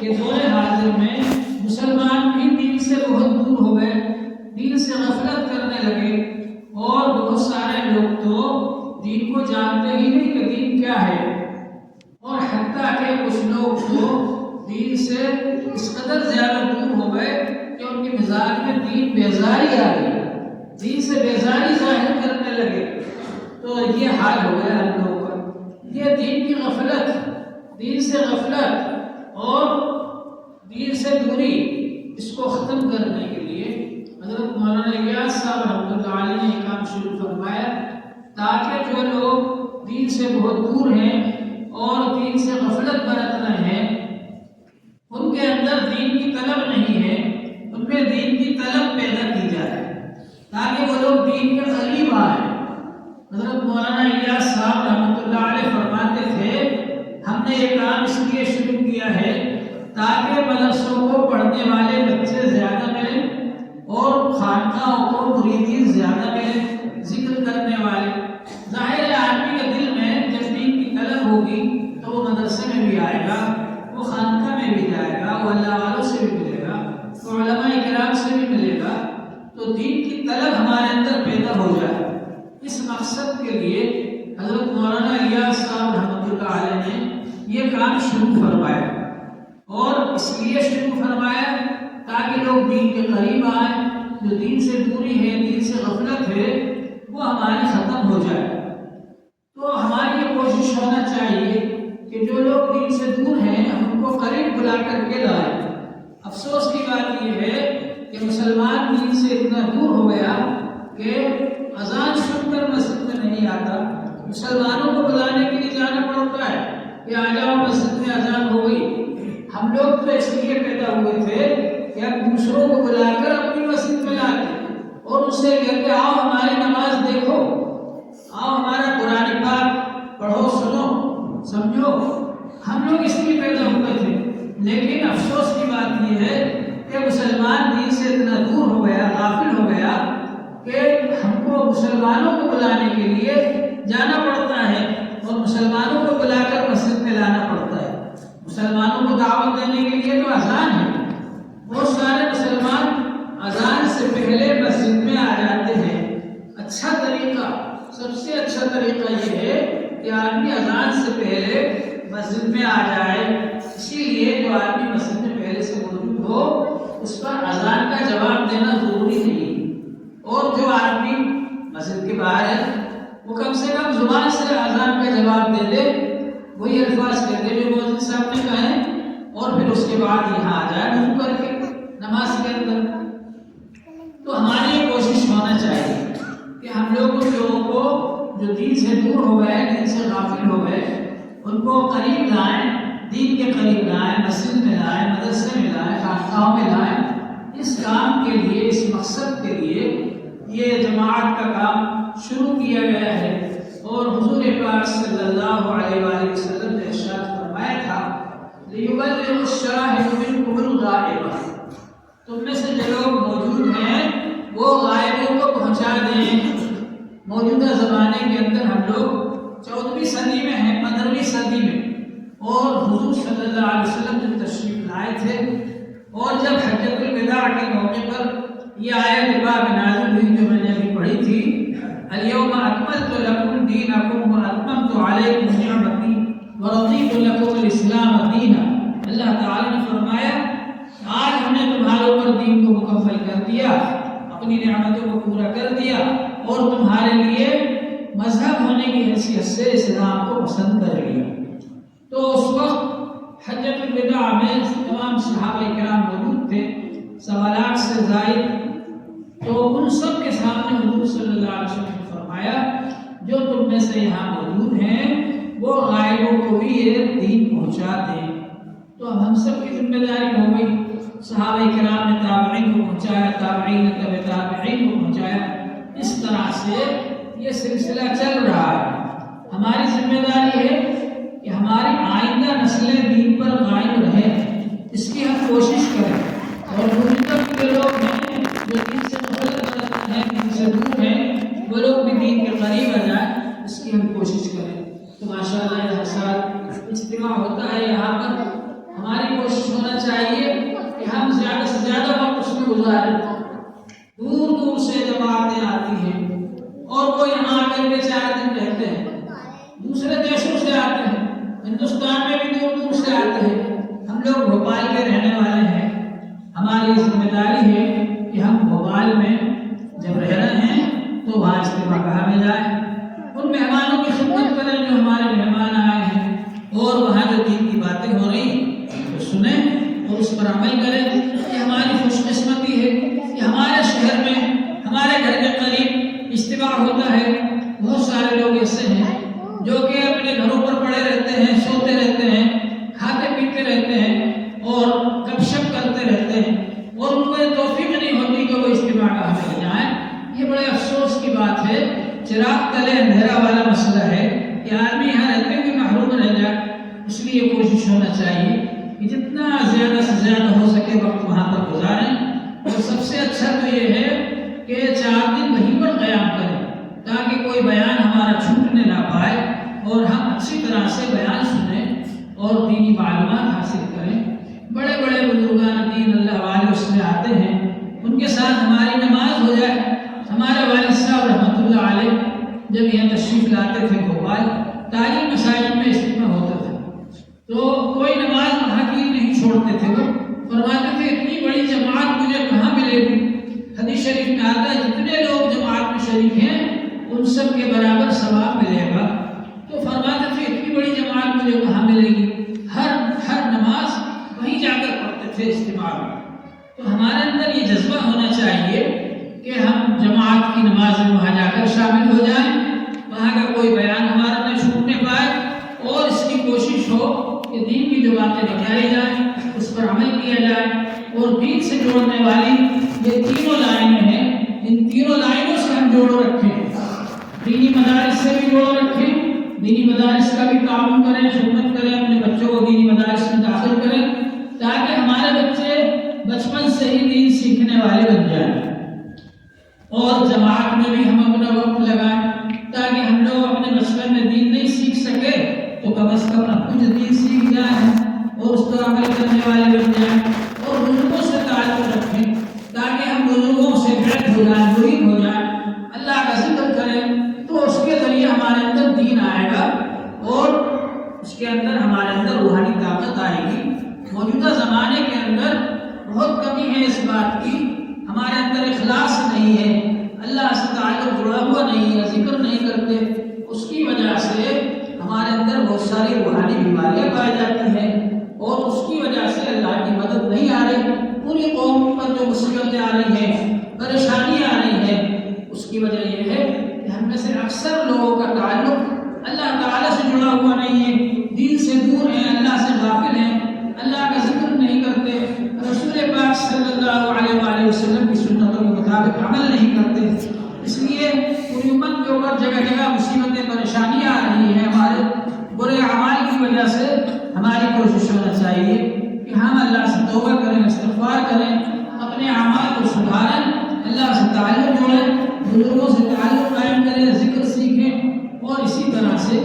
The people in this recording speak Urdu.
کہ دور حاضر میں مسلمان بھی دین سے بہت دور ہو گئے، دین سے غفلت کرنے لگے، اور بہت سارے لوگ تو دین کو جانتے ہی نہیں کہ دین کیا ہے، اور حتیٰ کہ کچھ لوگ تو دین سے اس قدر زیادہ دور ہو گئے کہ ان کے مزاج میں دین بیزاری آ گئی، دین سے بیزاری ظاہر کرنے لگے۔ تو یہ حال ہو گیا ہم لوگوں کا۔ یہ دین کی غفلت، دین سے غفلت اور دین سے دوری، اس کو ختم کرنے کے لیے حضرت مولانا الیاس صاحب رحمۃ اللہ علیہ نے یہ کام شروع فرمایا، تاکہ جو لوگ دین سے بہت دور ہیں اور دین سے غفلت برت رہے ہیں، ان کے اندر دین کی طلب نہیں ہے، ان میں دین کی طلب پیدا کی جائے تاکہ وہ لوگ دین کے قریب آئیں۔ حضرت مولانا الیاس صاحب رحمۃ اللہ علیہ فرماتے تھے، ہم نے یہ کام اس لیے شروع کیا ہے تاکہ مدرسوں کو پڑھنے والے بچے زیادہ ملیں اور خانقاہوں کو مریدین زیادہ ملیں، ذکر کرنے والے۔ ظاہر ہے آدمی کے دل میں جب دین کی طلب ہوگی تو وہ مدرسے میں بھی آئے گا، وہ خانقاہ میں بھی جائے گا، وہ اللہ والوں سے بھی ملے گا، وہ علماء کرام سے بھی ملے گا، تو دین کی طلب ہمارے اندر پیدا ہو جائے۔ اس مقصد کے لیے حضرت مولانا الیاس صاحب رحمۃ اللہ علیہ نے یہ کام شروع فرمایا، اور اس لیے شروع فرمایا تاکہ لوگ دین کے قریب آئیں، جو دین سے دوری ہے، دین سے غفلت ہے، وہ ہماری ختم ہو جائے۔ تو ہماری یہ کوشش ہونا چاہیے کہ جو لوگ دین سے دور ہیں ہم ان کو قریب بلا کر کے لائیں۔ افسوس کی بات یہ ہے کہ مسلمان دین سے اتنا دور ہو گیا کہ اذان سن کر مسجد میں نہیں آتا، مسلمانوں کو بلانے کے لیے جانا پڑتا ہے کہ آ جاؤ مسجد میں اذان ہو گئی۔ ہم لوگ تو اس لیے پیدا ہوئے تھے کہ ہم دوسروں کو بلا کر اپنی مسجد میں لاتے اور ان سے کہتے آؤ ہماری نماز دیکھو، آؤ ہمارا قرآن پاک پڑھو، سنو، سمجھو۔ ہم لوگ اس لیے پیدا ہوئے تھے، لیکن افسوس کی بات یہ ہے کہ مسلمان دین سے اتنا دور ہو گیا، غافل ہو گیا کہ ہم کو مسلمانوں کو بلانے کے لیے جانا پڑتا ہے اور مسلمانوں کو بلا کر مسجد میں لانا پڑتا ہے۔ مسلمانوں کو دعوت دینے کے لیے تو اذان ہے، بہت سارے مسلمان اذان سے پہلے مسجد میں آ جاتے ہیں۔ اچھا طریقہ، سب سے اچھا طریقہ یہ ہے کہ آدمی اذان سے پہلے مسجد میں آ جائے، اسی لیے جو آدمی مسجد میں پہلے سے موجود ہو اس پر اذان کا جواب دینا ضروری نہیں، اور جو آدمی مسجد کے باہر ہے وہ کم سے کم زبان سے اذان کا جواب دے دے، وہی الفاظ کہتے جو مؤذن صاحب نے کہیں، اور پھر اس کے بعد یہاں آ جائے وضو کر کے نماز کے اندر۔ تو ہماری یہ کوشش ہونا چاہیے کہ ہم لوگ ان لوگوں کو جو دین سے دور ہو گئے، دین سے غافل ہو گئے، ان کو قریب لائیں، دین کے قریب لائیں، مسجد میں لائیں، مدرسے میں لائیں، خانقاہوں میں لائیں۔ اس کام کے لیے، اس مقصد کے لیے یہ جماعت کا کام شروع کیا گیا ہے، اور حضور پاک صلی اللہ علیہ وآلہ وسلم نے ارشاد فرمایا تھا لِيُبَلِّغِ الشَّاهِدُ مِنكُمُ الْغَائِبَ، تم میں سے جو لوگ موجود ہیں وہ غائبوں کو پہنچا دیں۔ موجودہ زمانے کے اندر ہم لوگ 14ویں صدی میں ہیں، 15ویں صدی میں، اور حضور صلی اللہ علیہ وسلم جب تشریف لائے تھے اور جب حجۃ الوداع کے موقع پر یہ آیت پاک نازل ہوئی جو میں نے ابھی پڑھی تھی، اليوم اکملت لکم دینکم واتممت علیکم نعمتی ورضیت لکم الاسلام دینا۔ اللہ تعالی نے فرمایا آج ہم نے تمہارے اوپر دین کو مکمل کر دیا، اپنی نعمتوں کو پورا کر دیا، اور تمہارے لیے مذہب ہونے کی حیثیت سے اسلام کو پسند کر لیا۔ تو اس وقت حجۃ الوداع میں تمام صحابہ کرام موجود تھے، 1.25 لاکھ سے زائد۔ تو ان سب کے سامنے حضور صلی اللہ علیہ وسلم نے فرمایا جو تم میں سے یہاں موجود ہیں وہ غائبوں کو بھی یہ دین پہنچا دیں۔ تو اب ہم سب کی ذمہ داری ہو گئی، صحابہ کرام نے تابعین کو پہنچایا، تابعین نے تبع تابعین کو پہنچایا، اس طرح سے یہ سلسلہ چل رہا ہے۔ ہماری ذمہ داری ہے کہ ہماری آئندہ نسلیں دین پر قائم رہیں، اس کی ہم کوشش کریں، اور مجتمع کے لوگ ہیں جو دین سے غفلت کرتے ہیں، دین سے دور ہیں، وہ لوگ بھی دین کے قریب آ جائیں، اس کی ہم کوشش کریں۔ تو ماشاءاللہ ہر سال اجتماع ہوتا ہے یہاں پر، ہماری کوشش ہونا چاہیے بات ہے، ہم لوگ بھوپال کے رہنے والے ہیں، ہماری ذمہ داری ہے کہ ہم بھوپال میں جب رہ رہے ہیں تو وہاں اجتماع گاہ میں جائیں، ان مہمانوں کی خدمت کریں جو ہمارے مہمان آئے ہیں، اور وہاں جو دین کی باتیں ہو رہی تو سنیں اور اس پر عمل کریں۔ یہ ہماری خوش قسمتی ہے کہ ہمارے شہر میں ہمارے گھر کے قریب اجتماع ہوتا ہے۔ بہت سارے لوگ ایسے ہیں جو کہ اپنے گھروں پر پڑے رہتے ہیں، سوتے رہتے ہیں، کھاتے پیتے رہتے ہیں اور گپ شپ کرتے رہتے ہیں، اور ان کو یہ توفیق نہیں ہوتی کہ وہ اجتماع گاہ میں جائیں۔ یہ بڑے افسوس کی بات ہے، چراغ تلے اندھیرا والا مسئلہ ہے کہ آدمی یہاں رہتے ہوئے محروم رہ جائے۔ اس لیے کوشش ہونا چاہیے کہ جتنا زیادہ سے زیادہ ہو سکے وقت وہاں پر گزاریں، اور سب سے اچھا تو یہ ہے کہ 4 دن وہیں پر قیام کریں تاکہ کوئی بیان ہمارا چھوٹنے نہ پائے اور ہم اچھی طرح سے بیان سنیں اور دینی معلومات حاصل کریں۔ بڑے بڑے بزرگان دین اللہ والے اس میں آتے ہیں، ان کے ساتھ ہماری نماز ہو جائے۔ ہمارے والد صاحب رحمۃ اللہ علیہ جب یہاں تشریف لاتے تھے بھوپال، تعلیم مساجد میں اجتماع ہوتا تھا تو کوئی نماز وہاں کی نہیں چھوڑتے تھے، وہ فرماتے تھے اتنی بڑی جماعت مجھے کہاں ملے گی؟ حدیث شریف میں آتا ہے جتنے لوگ جماعت میں شریک ہیں ان سب کے برابر ثواب ملے گا۔ تو فرماتے تھے اتنی بڑی جماعت مجھے کہاں ملے گی؟ ہر نماز وہیں جا کر پڑھتے تھے اجتماع میں۔ تو ہمارے اندر یہ جذبہ ہونا چاہیے کہ ہم جماعت کی نماز میں وہاں جا کر شامل ہو جائیں، وہاں کا کوئی بیان ہمارا نہ چھوٹنے پائے، اور اس کی کوشش ہو کہ دین کی جو باتیں نکالی جائیں اس پر عمل کیا جائے، اور دین سے جوڑنے والی یہ تینوں لائنیں ہیں، ان تینوں لائنوں سے ہم جوڑ رکھیں۔ دینی مدارس سے بھی جوڑ رکھیں، دینی مدارس کا بھی تعاون کریں، خدمت کریں، اپنے بچوں کو دینی مدارس میں داخل کریں تاکہ ہمارے بچے بچپن سے ہی دین سیکھنے والے بن جائیں، اور جماعت میں بھی ہم اپنا وقت لگائیں تاکہ ہم لوگ اپنے بچپن میں دین نہیں سیکھ سکے تو کم از کم اب کچھ دین سیکھ جائیں اور اس پر عمل کرنے والے بن جائیں، اور بزرگوں سے تعلق رکھیں تاکہ ہم بزرگوں سے بیعت ہو جائیں، مرید ہو جائیں، اللہ کا ذکر کریں تو اس کے ذریعے ہمارے اندر دین آئے گا اور اس کے اندر ہمارے اندر روحانی طاقت آئے گی۔ موجودہ زمانے کے اندر بہت کمی ہے اس بات کی، ہمارے اندر اخلاص نہیں ہے، اللہ سے تعلق جڑا ہوا نہیں ہے، ذکر نہیں کرتے، اس کی وجہ سے ہمارے اندر بہت ساری روحانی بیماریاں پائی جاتی ہیں، اور اس کی وجہ سے اللہ کی مدد نہیں آ رہی۔ پوری قوم پر جو مصیبتیں آ رہی ہیں، پریشانیاں آ رہی ہیں، اس کی وجہ یہ ہے کہ ہم میں سے اکثر لوگوں کا تعلق اللہ تعالیٰ سے جڑا ہوا نہیں ہے، دین سے دور ہیں، اللہ سے غافل ہیں، اللہ کا ذکر نہیں کرتے، رسول پاک صلی اللہ علیہ وآلہ وسلم کی سنتوں کے مطابق عمل نہیں کرتے۔ اس لیے پوری امت کے اوپر جگہ جگہ مصیبتیں پریشانیاں آ رہی ہیں، ہمارے برے اعمال کی وجہ سے۔ ہماری کوشش ہونا چاہیے کہ ہم اللہ سے توبہ کریں، استغفار کریں، اپنے اعمال کو سدھاریں، اللہ سے تعلق جوڑیں، بزرگوں سے تعلق قائم کریں، ذکر سیکھیں، اور اسی طرح سے